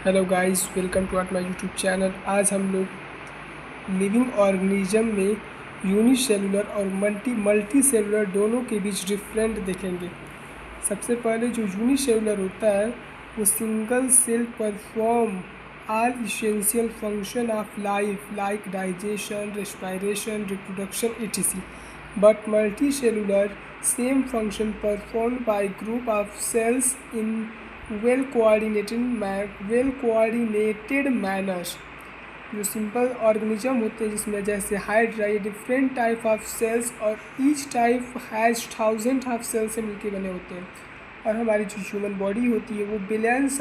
Hello guys, welcome to our my YouTube channel. आज हम लोग लिविंग ऑर्गेनिज्म में यूनिसेलुलर और मल्टी सेलुलर दोनों के बीच डिफरेंट देखेंगे। सबसे पहले जो यूनिसेलुलर होता है वो single cell perform all essential function of life like digestion, respiration, reproduction etc. But multicellular same function performed by group of cells in well coordinated manners. जो सिंपल ऑर्गेनिज्म होते हैं जिसमें जैसे हाइड्रा, ये different type of cells और each type has thousand of cells से मिलकर बने होते हैं। और हमारी जो ह्यूमन बॉडी होती है वो बिलियंस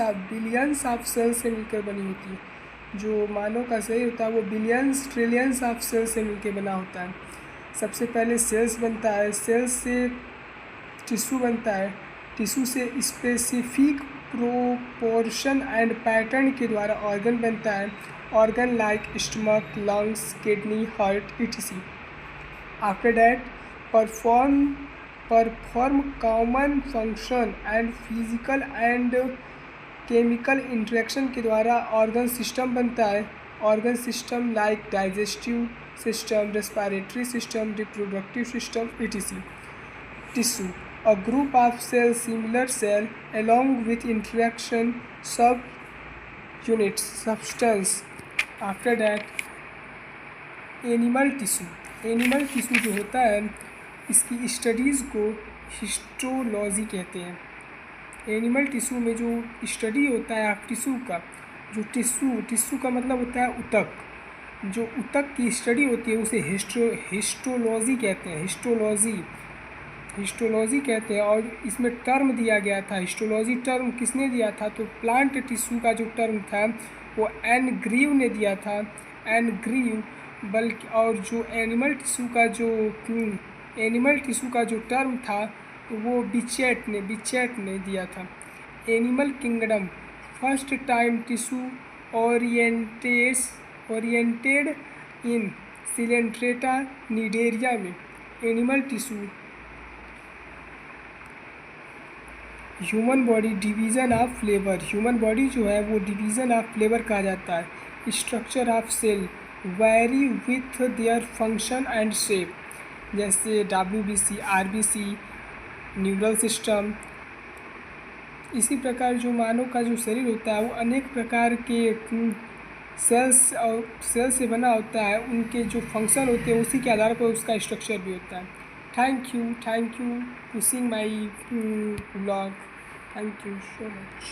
ऑफ सेल्स से मिलकर बनी होती है। जो मानव का शरीर होता है वो बिलियंस ट्रिलियंस ऑफ सेल्स से मिलकर बना होता है। सबसे पहले सेल्स बनता है, सेल्स से टिश्यू बनता है, टिश्यू से स्पेसिफिक प्रोपोर्शन एंड पैटर्न के द्वारा ऑर्गन बनता है, organ like stomach, lungs, kidney, heart etc. After that perform common function and physical and chemical interaction के द्वारा ऑर्गन सिस्टम बनता है, organ system like digestive system, respiratory system, reproductive system etc. Tissue a group of cells similar cell along with interaction subunits substance. After that animal tissue जो होता है इसकी studies को histology कहते हैं। एनिमल टिश्यू में जो स्टडी होता है आप टिश्यू का, जो टिश्यू का मतलब होता है ऊतक, जो ऊतक की स्टडी होती है उसे हिस्टोलॉजी कहते हैं। हिस्टोलॉजी कहते हैं। और इसमें टर्म दिया गया था, हिस्टोलॉजी टर्म किसने दिया था? तो प्लांट टिश्यू का जो टर्म था वो एन ग्रीव ने दिया था, एन ग्रीव। बल्कि और जो एनिमल टिश्यू का जो टर्म था वो बिचेट ने दिया था। Animal kingdom first time tissue oriented in coelenterata cnidaria में। Animal tissue human body division of labour, human body जो है वो डिवीज़न ऑफ फ्लेवर कहा जाता है। Structure of cell vary with their function and shape, जैसे WBC, RBC, न्यूरल सिस्टम। इसी प्रकार जो मानव का जो शरीर होता है वो अनेक प्रकार के सेल से बना होता है, उनके जो फंक्शन होते हैं उसी के आधार पर उसका स्ट्रक्चर भी होता है। Thank you to seeing my vlog. Thank you so much.